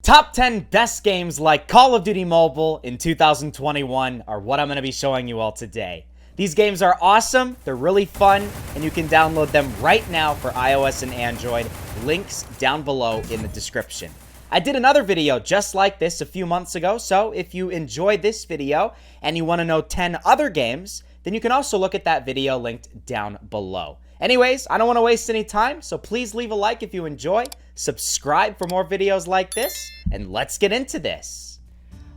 Top 10 best games like Call of Duty Mobile in 2021 are what I'm going to be showing you all today. These games are awesome, they're really fun, and you can download them right now for iOS and Android. Links down below in the description. I did another video just like this a few months ago, so if you enjoyed this video and you want to know 10 other games, then you can also look at that video linked down below. Anyways, I don't want to waste any time, so please leave a like if you enjoy, subscribe for more videos like this, and let's get into this.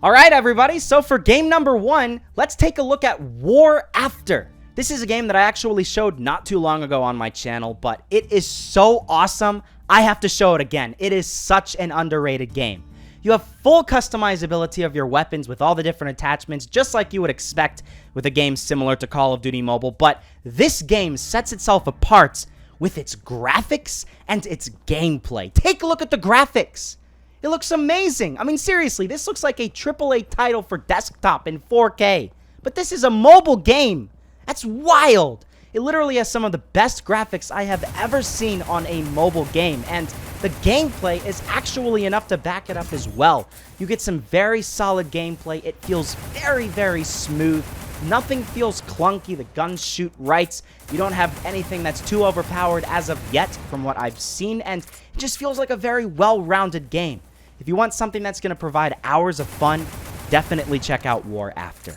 Alright everybody, so for game number 1, let's take a look at War After. This is a game that I actually showed not too long ago on my channel, but it is so awesome, I have to show it again. It is such an underrated game. You have full customizability of your weapons with all the different attachments, just like you would expect with a game similar to Call of Duty Mobile, but this game sets itself apart with its graphics and its gameplay. Take a look at the graphics. It looks amazing. I mean, seriously, this looks like a AAA title for desktop in 4K, but this is a mobile game. That's wild. It literally has some of the best graphics I have ever seen on a mobile game, and the gameplay is actually enough to back it up as well. You get some very solid gameplay. It feels very, very smooth. Nothing feels clunky. The guns shoot right. You don't have anything that's too overpowered as of yet from what I've seen, and it just feels like a very well-rounded game. If you want something that's going to provide hours of fun, definitely check out War After.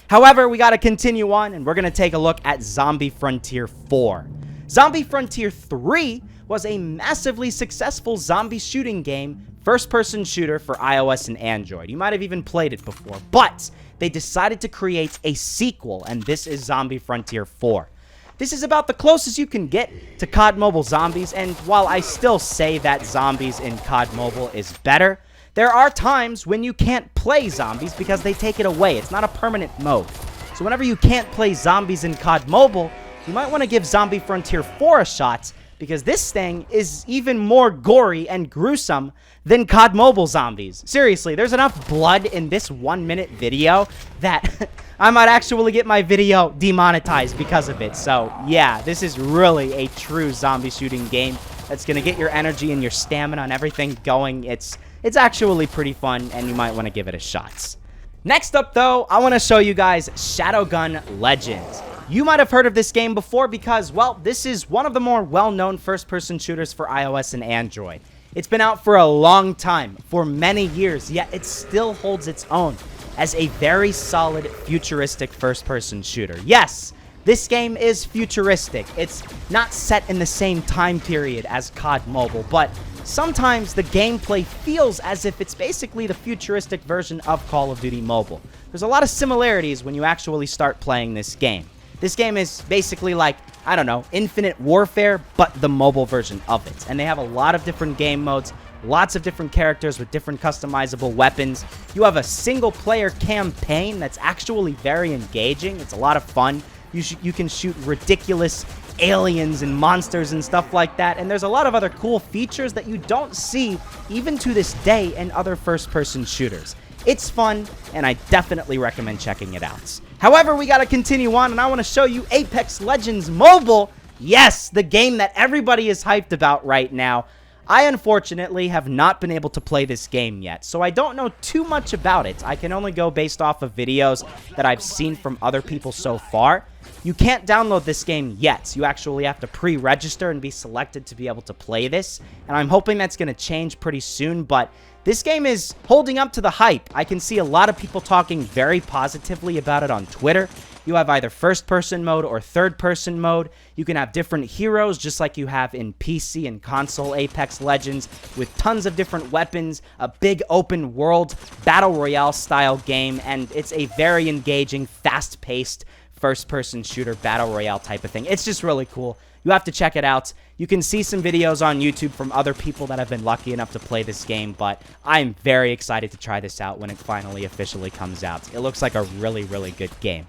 However, we got to continue on, and we're going to take a look at Zombie Frontier 4. Zombie Frontier 3 was a massively successful zombie shooting game, first-person shooter for iOS and Android. You might have even played it before, but they decided to create a sequel, and this is Zombie Frontier 4. This is about the closest you can get to COD Mobile Zombies, and while I still say that zombies in COD Mobile is better, there are times when you can't play zombies because they take it away. It's not a permanent mode. So whenever you can't play zombies in COD Mobile, you might want to give Zombie Frontier 4 a shot, because this thing is even more gory and gruesome than COD Mobile zombies. Seriously, there's enough blood in this 1-minute video that I might actually get my video demonetized because of it. So yeah, this is really a true zombie shooting game that's going to get your energy and your stamina and everything going. It's actually pretty fun, and you might want to give it a shot. Next up, though, I want to show you guys Shadowgun Legends. You might have heard of this game before because, well, this is one of the more well-known first-person shooters for iOS and Android. It's been out for a long time, for many years, yet it still holds its own as a very solid, futuristic first-person shooter. Yes, this game is futuristic. It's not set in the same time period as COD Mobile, but sometimes the gameplay feels as if it's basically the futuristic version of Call of Duty Mobile. There's a lot of similarities when you actually start playing this game. This game is basically like, I don't know, Infinite Warfare, but the mobile version of it. And they have a lot of different game modes, lots of different characters with different customizable weapons. You have a single-player campaign that's actually very engaging. It's a lot of fun. You can shoot ridiculous aliens and monsters and stuff like that, and there's a lot of other cool features that you don't see even to this day in other first-person shooters. It's fun, and I definitely recommend checking it out. However, we gotta continue on, and I want to show you Apex Legends Mobile. Yes, the game that everybody is hyped about right now. I unfortunately have not been able to play this game yet, so I don't know too much about it. I can only go based off of videos that I've seen from other people so far. You can't download this game yet. You actually have to pre-register and be selected to be able to play this, and I'm hoping that's going to change pretty soon, but this game is holding up to the hype. I can see a lot of people talking very positively about it on Twitter. You have either first-person mode or third-person mode. You can have different heroes just like you have in PC and console Apex Legends with tons of different weapons, a big open-world Battle Royale-style game, and it's a very engaging, fast-paced first-person shooter Battle Royale type of thing. It's just really cool. You have to check it out. You can see some videos on YouTube from other people that have been lucky enough to play this game, but I'm very excited to try this out when it finally officially comes out. It looks like a really, really good game.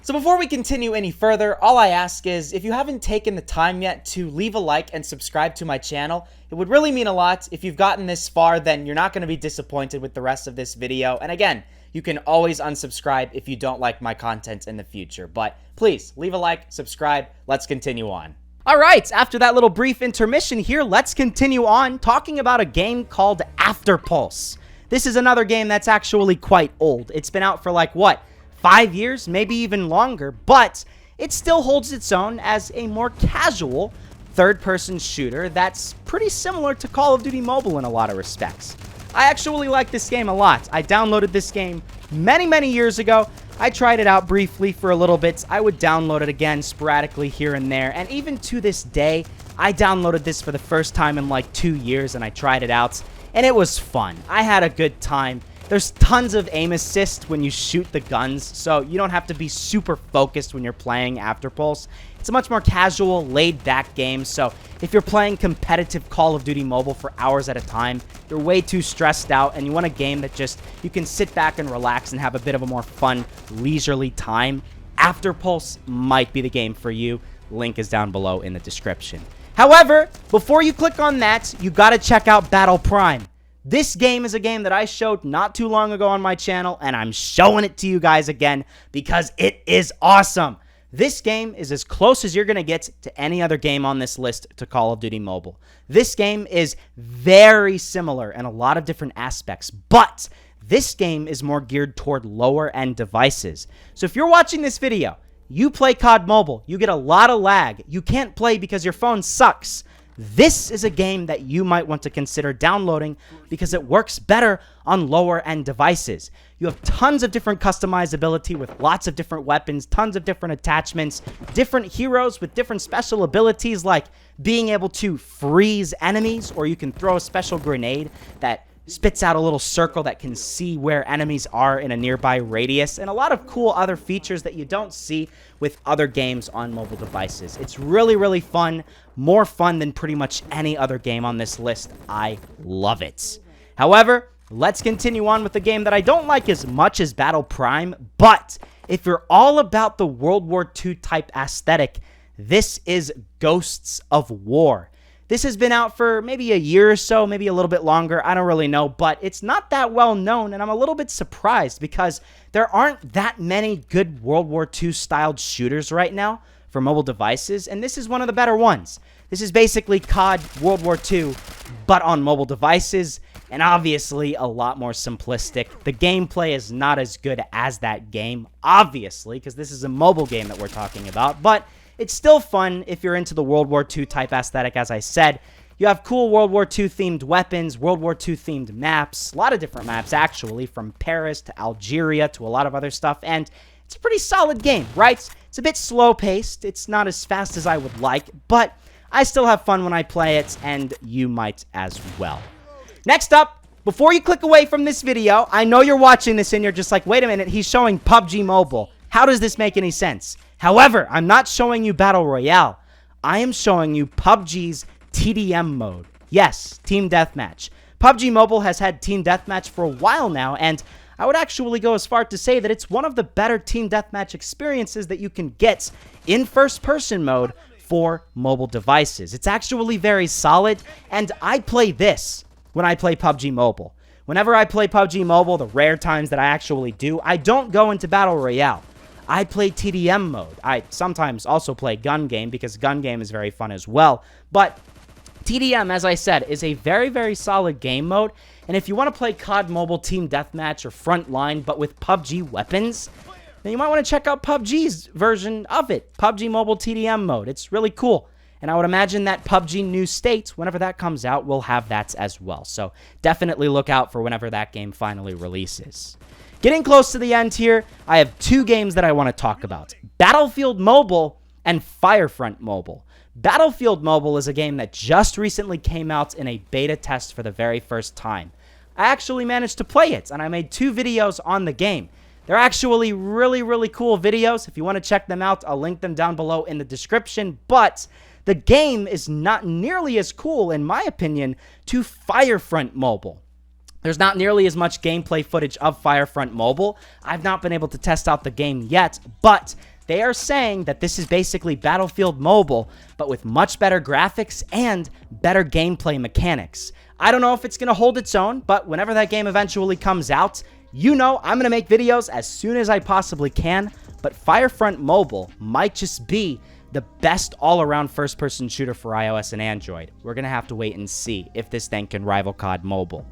So before we continue any further, all I ask is, if you haven't taken the time yet to leave a like and subscribe to my channel, it would really mean a lot. If you've gotten this far, then you're not going to be disappointed with the rest of this video. And again, you can always unsubscribe if you don't like my content in the future. But please, leave a like, subscribe, let's continue on. All right, after that little brief intermission here, let's continue on talking about a game called Afterpulse. This is another game that's actually quite old. It's been out for like, what, 5 years, maybe even longer, but it still holds its own as a more casual third-person shooter that's pretty similar to Call of Duty Mobile in a lot of respects. I actually like this game a lot. I downloaded this game many years ago. I tried it out briefly for a little bit. I would download it again sporadically here and there, and even to this day, I downloaded this for the first time in like 2 years, and I tried it out, and it was fun. I had a good time. There's tons of aim assist when you shoot the guns, so you don't have to be super focused when you're playing Afterpulse. It's a much more casual, laid-back game, so if you're playing competitive Call of Duty Mobile for hours at a time, you're way too stressed out, and you want a game that just, you can sit back and relax and have a bit of a more fun, leisurely time, Afterpulse might be the game for you. Link is down below in the description. However, before you click on that, you gotta check out Battle Prime. This game is a game that I showed not too long ago on my channel, and I'm showing it to you guys again because it is awesome. This game is as close as you're going to get to any other game on this list to Call of Duty Mobile. This game is very similar in a lot of different aspects, but this game is more geared toward lower-end devices. So if you're watching this video, you play COD Mobile, you get a lot of lag, you can't play because your phone sucks. This is a game that you might want to consider downloading because it works better on lower-end devices. You have tons of different customizability with lots of different weapons, tons of different attachments, different heroes with different special abilities like being able to freeze enemies, or you can throw a special grenade that spits out a little circle that can see where enemies are in a nearby radius, and a lot of cool other features that you don't see with other games on mobile devices. It's really fun, more fun than pretty much any other game on this list. I love it. However, let's continue on with the game that I don't like as much as Battle Prime, but if you're all about the World War II type aesthetic, this is Ghosts of War. This has been out for maybe a year or so, maybe a little bit longer, I don't really know, but it's not that well known, and I'm a little bit surprised because there aren't that many good World War II styled shooters right now for mobile devices, and this is one of the better ones. This is basically COD World War II, but on mobile devices, and obviously a lot more simplistic. The gameplay is not as good as that game, obviously, because this is a mobile game that we're talking about, but it's still fun if you're into the World War II type aesthetic, as I said. You have cool World War II themed weapons, World War II themed maps, a lot of different maps actually, from Paris to Algeria to a lot of other stuff, and it's a pretty solid game, right? It's a bit slow paced, it's not as fast as I would like, but I still have fun when I play it, and you might as well. Next up, before you click away from this video, I know you're watching this and you're just like, wait a minute, he's showing PUBG Mobile. How does this make any sense? However, I'm not showing you Battle Royale. I am showing you PUBG's TDM mode. Yes, Team Deathmatch. PUBG Mobile has had Team Deathmatch for a while now, and I would actually go as far to say that it's one of the better Team Deathmatch experiences that you can get in first-person mode for mobile devices. It's actually very solid, and I play this when I play PUBG Mobile. Whenever I play PUBG Mobile, the rare times that I actually do, I don't go into Battle Royale. I play TDM mode. I sometimes also play gun game because gun game is very fun as well. But TDM, as I said, is a very solid game mode. And if you want to play COD Mobile Team Deathmatch or Frontline, but with PUBG weapons, then you might want to check out PUBG's version of it. PUBG Mobile TDM mode. It's really cool. And I would imagine that PUBG New State, whenever that comes out, will have that as well. So definitely look out for whenever that game finally releases. Getting close to the end here, I have two games that I want to talk about. Battlefield Mobile and FireFront Mobile. Battlefield Mobile is a game that just recently came out in a beta test for the very first time. I actually managed to play it, and I made 2 videos on the game. They're actually really cool videos. If you want to check them out, I'll link them down below in the description, but the game is not nearly as cool, in my opinion, to FireFront Mobile. There's not nearly as much gameplay footage of FireFront Mobile. I've not been able to test out the game yet, but they are saying that this is basically Battlefield Mobile, but with much better graphics and better gameplay mechanics. I don't know if it's going to hold its own, but whenever that game eventually comes out, you know I'm going to make videos as soon as I possibly can, but FireFront Mobile might just be the best all-around first-person shooter for iOS and Android. We're going to have to wait and see if this thing can rival COD Mobile.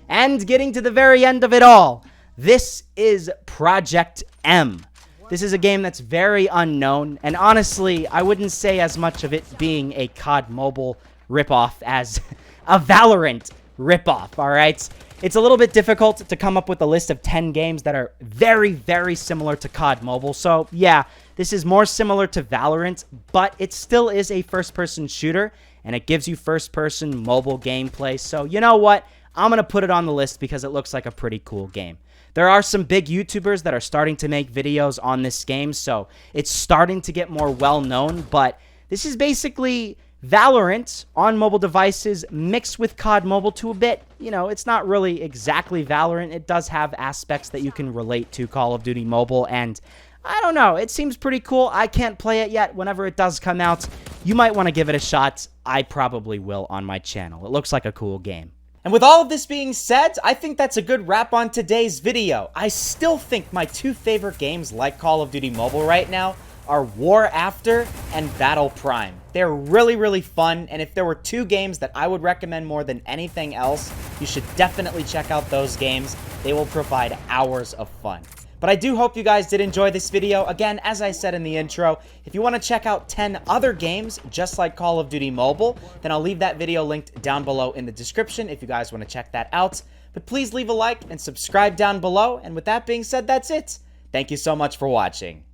And getting to the very end of it all, this is Project M. This is a game that's very unknown, and honestly, I wouldn't say as much of it being a COD Mobile ripoff as a Valorant ripoff, alright? It's a little bit difficult to come up with a list of 10 games that are very, very similar to COD Mobile, so yeah, this is more similar to Valorant, but it still is a first-person shooter, and it gives you first-person mobile gameplay, so you know what? I'm going to put it on the list because it looks like a pretty cool game. There are some big YouTubers that are starting to make videos on this game, so it's starting to get more well-known, but this is basically Valorant on mobile devices mixed with COD Mobile to a bit. You know, it's not really exactly Valorant. It does have aspects that you can relate to Call of Duty Mobile, and I don't know, it seems pretty cool. I can't play it yet. Whenever it does come out, you might want to give it a shot. I probably will on my channel. It looks like a cool game. And with all of this being said, I think that's a good wrap on today's video. I still think my two favorite games like Call of Duty Mobile right now are War After and Battle Prime. They're really, really fun, and if there were two games that I would recommend more than anything else, you should definitely check out those games. They will provide hours of fun. But I do hope you guys did enjoy this video. Again, as I said in the intro, if you want to check out 10 other games just like Call of Duty Mobile, then I'll leave that video linked down below in the description if you guys want to check that out. But please leave a like and subscribe down below. And with that being said, that's it. Thank you so much for watching.